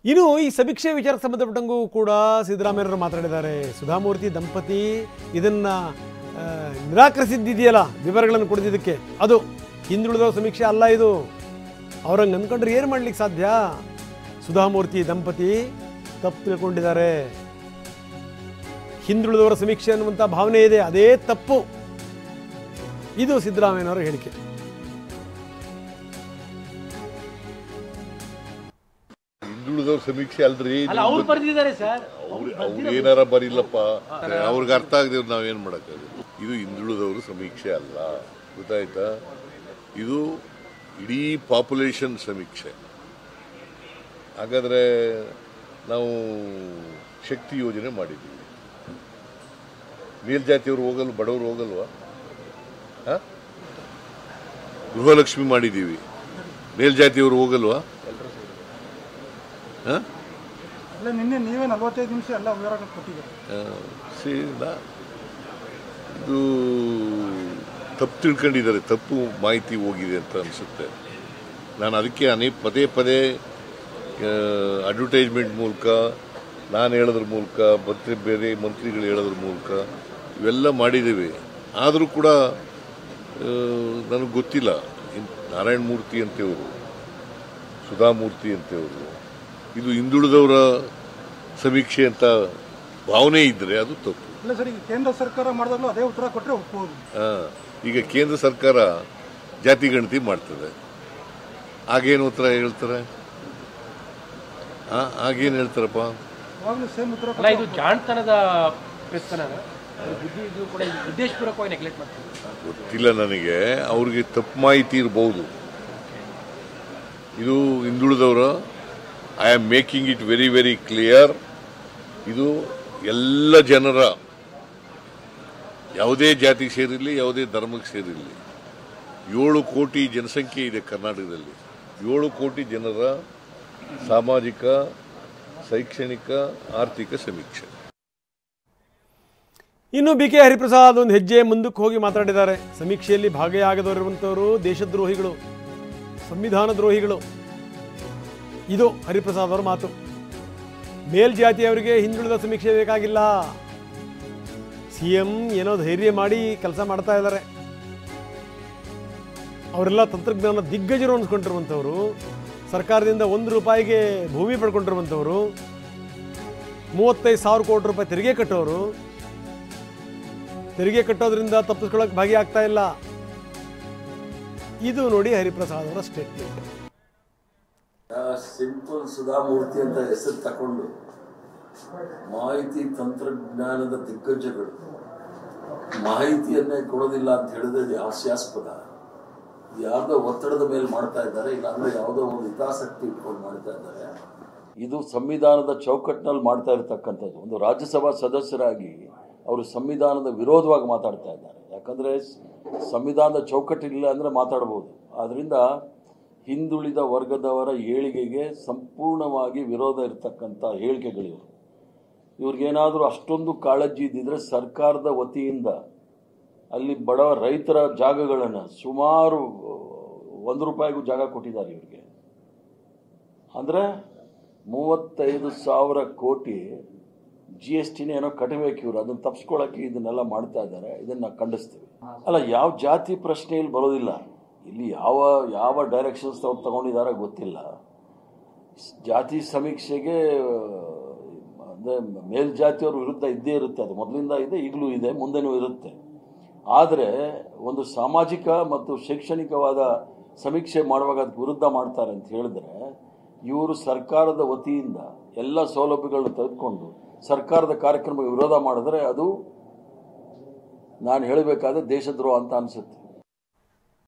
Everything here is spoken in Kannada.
ಇನ್ನು ಈ ಸಮೀಕ್ಷೆ ವಿಚಾರಕ್ಕೆ ಸಂಬಂಧಪಟ್ಟಂಗೂ ಕೂಡ ಸಿದ್ದರಾಮಯ್ಯವರು ಮಾತಾಡಿದ್ದಾರೆ. ಸುಧಾಮೂರ್ತಿ ದಂಪತಿ ಇದನ್ನು ನಿರಾಕರಿಸಿದ್ದಿದೆಯಲ್ಲ, ವಿವರಗಳನ್ನು ಕೊಡಿದ್ದಕ್ಕೆ ಅದು ಹಿಂದುಳಿದ ಸಮೀಕ್ಷೆ ಅಲ್ಲ. ಇದು ಅವ್ರಂಗೆ ಅಂದ್ಕೊಂಡ್ರೆ ಏನು ಮಾಡ್ಲಿಕ್ಕೆ ಸಾಧ್ಯ? ಸುಧಾಮೂರ್ತಿ ದಂಪತಿ ತಪ್ಪು ತಿಳ್ಕೊಂಡಿದ್ದಾರೆ. ಹಿಂದುಳಿದವರ ಸಮೀಕ್ಷೆ ಅನ್ನುವಂಥ ಭಾವನೆ ಇದೆ, ಅದೇ ತಪ್ಪು. ಇದು ಸಿದ್ದರಾಮಯ್ಯನವರ ಹೇಳಿಕೆ. ಹಿಂದುಳಿದವ್ರ ಸಮೀಕ್ಷೆ ಅಲ್ರಿ, ಅವ್ರು ಬರ್ದಿದ್ದಾರೆ ಸರ್. ಅವ್ರು ಏನಾರ ಬರಿಲ್ಲಪ್ಪ, ಅವ್ರಿಗೆ ಅರ್ಥ ಆಗದೆ ನಾವೇನ್ ಮಾಡಕ್ಕಾಗಲ್ಲ. ಇದು ಹಿಂದುಳಿದವ್ರ ಸಮೀಕ್ಷೆ ಅಲ್ಲ, ಗೊತ್ತಾಯ್ತಾ? ಇದು ಇಡೀ ಪಾಪ್ಯುಲೇಷನ್ ಸಮೀಕ್ಷೆ. ಹಾಗಾದ್ರೆ ನಾವು ಶಕ್ತಿ ಯೋಜನೆ ಮಾಡಿದ್ದೀವಿ. ಮೇಲ್ಜಾತಿಯವರು ಹೋಗಲ್ಲ, ಬಡವರು ಹೋಗಲ್ವಾ? ಗೃಹಲಕ್ಷ್ಮಿ ಮಾಡಿದ್ದೀವಿ, ಮೇಲ್ಜಾತಿಯವರು ಹೋಗಲ್ವಾ? ನಿನ್ನೆ ನೀವೇ 45 ನಿಮಿಷ ಎಲ್ಲ ವಿವರಗಳು ಕೊಟ್ಟಿದ್ದೀರಿ. ಇದು ತಪ್ಪು ತಿಳ್ಕೊಂಡಿದ್ದಾರೆ, ತಪ್ಪು ಮಾಹಿತಿ ಹೋಗಿದೆ ಅಂತ ಅನಿಸುತ್ತೆ. ನಾನು ಅದಕ್ಕೆ ಪದೇ ಪದೇ ಅಡ್ವರ್ಟೈಸ್ಮೆಂಟ್ ಮೂಲಕ, ನಾನು ಹೇಳೋದ್ರ ಮೂಲಕ, ಬೇರೆ ಮಂತ್ರಿಗಳು ಹೇಳೋದ್ರ ಮೂಲಕ ಇವೆಲ್ಲ ಮಾಡಿದ್ದೇವೆ. ಆದರೂ ಕೂಡ ನನಗೆ ಗೊತ್ತಿಲ್ಲ. ನಾರಾಯಣ ಮೂರ್ತಿ ಅಂತೇವರು, ಸುಧಾಮೂರ್ತಿ ಅಂತೇವರು ಇದು ಹಿಂದುಳಿದವರ ಸಮೀಕ್ಷೆ ಅಂತ ಭಾವನೆ ಇದ್ರೆ ಅದು ತಪ್ಪು. ಇಲ್ಲ ಸರ್, ಈಗ ಕೇಂದ್ರ ಸರ್ಕಾರ ಮಾಡಿದಾಗಲೂ ಅದೇ ಉತ್ತರ ಕೊಟ್ಟರೆ ಒಪ್ಪಬಹುದು. ಈಗ ಕೇಂದ್ರ ಸರ್ಕಾರ ಜಾತಿ ಗಣತಿ ಮಾಡ್ತದೆ, ಆಗೇನು ಉತ್ತರ ಹೇಳ್ತಾರೆ? ಆಗೇನು ಹೇಳ್ತಾರಪ್ಪ? ಸೇಮ್ ಉತ್ತರ. ಇದು ಜಾಣತನದ ಪ್ರಶ್ನೆ, ಇದು ಕೂಡ ಉದ್ದೇಶಪೂರ್ವಕವಾಗಿ ನೆಗ್ಲೆಕ್ಟ್ ಮಾಡ್ತಾರೆ. ಗೊತ್ತಿಲ್ಲ ನನಗೆ, ಅವ್ರಿಗೆ ತಪ್ಪು ಮಾಹಿತಿ ಇರಬಹುದು. ಇದು ಹಿಂದುಳಿದವರ, I am making it very very clear. ಇದು ಎಲ್ಲ ಜನರ, ಯಾವುದೇ ಜಾತಿಗೆ ಸೇರಿರಲಿ, ಯಾವುದೇ ಧರ್ಮಕ್ಕೆ ಸೇರಿರಲಿ, 7 ಕೋಟಿ ಜನಸಂಖ್ಯೆ ಇದೆ ಕರ್ನಾಟಕದಲ್ಲಿ. 7 ಕೋಟಿ ಜನರ ಸಾಮಾಜಿಕ, ಶೈಕ್ಷಣಿಕ, ಆರ್ಥಿಕ ಸಮೀಕ್ಷೆ. ಇನ್ನು BK ಹರಿಪ್ರಸಾದ್ ಒಂದು ಹೆಜ್ಜೆ ಮುಂದಕ್ಕೆ ಹೋಗಿ ಮಾತಾಡಿದ್ದಾರೆ. ಸಮೀಕ್ಷೆಯಲ್ಲಿ ಭಾಗಿಯಾಗದವರಿರುವಂಥವರು ದೇಶದ್ರೋಹಿಗಳು, ಸಂವಿಧಾನ ದ್ರೋಹಿಗಳು. ಇದು ಹರಿಪ್ರಸಾದ್ ಅವರ ಮಾತು. ಮೇಲ್ಜಾತಿಯವರಿಗೆ ಹಿಂದುಳಿದ ಸಮೀಕ್ಷೆ ಬೇಕಾಗಿಲ್ಲ. CM ಏನೋ ಧೈರ್ಯ ಮಾಡಿ ಕೆಲಸ ಮಾಡ್ತಾ ಇದ್ದಾರೆ. ಅವರೆಲ್ಲ ತಂತ್ರಜ್ಞಾನ ದಿಗ್ಗಜರು ಅನ್ಸ್ಕೊಂಡಿರುವಂಥವ್ರು, ಸರ್ಕಾರದಿಂದ 1 ರೂಪಾಯಿಗೆ ಭೂಮಿ ಪಡ್ಕೊಂಡಿರುವಂಥವ್ರು, 35,000 ಕೋಟಿ ರೂಪಾಯಿ ತೆರಿಗೆ ಕಟ್ಟೋರು. ತೆರಿಗೆ ಕಟ್ಟೋದ್ರಿಂದ ತಪ್ಪಿಸ್ಕೊಳ್ಳೋಕೆ ಭಾಗಿಯಾಗ್ತಾ ಇಲ್ಲ. ಇದು ನೋಡಿ ಹರಿಪ್ರಸಾದ್ ಅವರ ಸ್ಟೇಟ್ಮೆಂಟ್. ಸಿಂಪಲ್ ಸುಧಾಮೂರ್ತಿ ಅಂತ ಹೆಸರು ತಕೊಂಡು ಮಾಹಿತಿ ತಂತ್ರಜ್ಞಾನದ ದಿಗ್ಗಜಗಳು ಮಾಹಿತಿಯನ್ನೇ ಕೊಡೋದಿಲ್ಲ ಅಂತ ಹೇಳಿದ್ರೆ ಹಾಸ್ಯಾಸ್ಪದ. ಯಾವುದೋ ಒತ್ತಡದ ಮೇಲೆ ಮಾಡ್ತಾ ಇದ್ದಾರೆ, ಇಲ್ಲಾಂದ್ರೆ ಯಾವುದೋ ಒಂದು ಹಿತಾಸಕ್ತಿ ಇಟ್ಕೊಂಡು ಮಾಡ್ತಾ ಇದ್ದಾರೆ. ಇದು ಸಂವಿಧಾನದ ಚೌಕಟ್ಟಿನಲ್ಲಿ ಮಾಡ್ತಾ ಇರತಕ್ಕಂಥದ್ದು. ಒಂದು ರಾಜ್ಯಸಭಾ ಸದಸ್ಯರಾಗಿ ಅವರು ಸಂವಿಧಾನದ ವಿರೋಧವಾಗಿ ಮಾತಾಡ್ತಾ ಇದ್ದಾರೆ. ಯಾಕಂದರೆ ಸಂವಿಧಾನದ ಚೌಕಟ್ಟಿಲ್ಲ ಅಂದರೆ ಮಾತಾಡ್ಬೋದು. ಆದ್ದರಿಂದ ಹಿಂದುಳಿದ ವರ್ಗದವರ ಏಳಿಗೆಗೆ ಸಂಪೂರ್ಣವಾಗಿ ವಿರೋಧ ಇರತಕ್ಕಂಥ ಹೇಳಿಕೆಗಳಿವೆ. ಇವ್ರಿಗೇನಾದರೂ ಅಷ್ಟೊಂದು ಕಾಳಜಿ ಇದ್ದಿದ್ರೆ ಸರ್ಕಾರದ ವತಿಯಿಂದ ಅಲ್ಲಿ ಬಡ ರೈತರ ಜಾಗಗಳನ್ನು ಸುಮಾರು 1 ರೂಪಾಯಿಗೂ ಜಾಗ ಕೊಟ್ಟಿದ್ದಾರೆ ಇವ್ರಿಗೆ. ಅಂದರೆ 35,000 ಕೋಟಿ GSTನೇ ಏನೋ ಕಟ್ಟಬೇಕು ಇವರು. ಅದನ್ನು ತಪ್ಪಿಸ್ಕೊಳ್ಳೋಕ್ಕೆ ಇದನ್ನೆಲ್ಲ ಮಾಡ್ತಾ ಇದ್ದಾರೆ. ಇದನ್ನು ಖಂಡಿಸ್ತೀವಿ. ಅಲ್ಲ, ಯಾವ ಜಾತಿ ಪ್ರಶ್ನೆ ಇಲ್ಲಿ ಬರೋದಿಲ್ಲ. ಇಲ್ಲಿ ಯಾವ ಡೈರೆಕ್ಷನ್ಸ್ ಅವ್ರು ತಗೊಂಡಿದ್ದಾರೆ ಗೊತ್ತಿಲ್ಲ. ಜಾತಿ ಸಮೀಕ್ಷೆಗೆ ಅಂದರೆ ಮೇಲ್ಜಾತಿಯವ್ರ ವಿರುದ್ಧ ಇದ್ದೇ ಇರುತ್ತೆ. ಅದು ಮೊದಲಿಂದ ಇದೆ, ಈಗಲೂ ಇದೆ, ಮುಂದೆನೂ ಇರುತ್ತೆ. ಆದರೆ ಒಂದು ಸಾಮಾಜಿಕ ಮತ್ತು ಶೈಕ್ಷಣಿಕವಾದ ಸಮೀಕ್ಷೆ ಮಾಡುವಾಗ ಅದಕ್ಕೆ ವಿರುದ್ಧ ಮಾಡ್ತಾರೆ ಅಂತ ಹೇಳಿದ್ರೆ, ಇವರು ಸರ್ಕಾರದ ವತಿಯಿಂದ ಎಲ್ಲ ಸೌಲಭ್ಯಗಳನ್ನು ತೆಗೆದುಕೊಂಡು ಸರ್ಕಾರದ ಕಾರ್ಯಕ್ರಮಕ್ಕೆ ವಿರೋಧ ಮಾಡಿದ್ರೆ ಅದು ನಾನು ಹೇಳಬೇಕಾದ್ರೆ ದೇಶದ್ರೋಹ ಅಂತ ಅನಿಸುತ್ತೆ.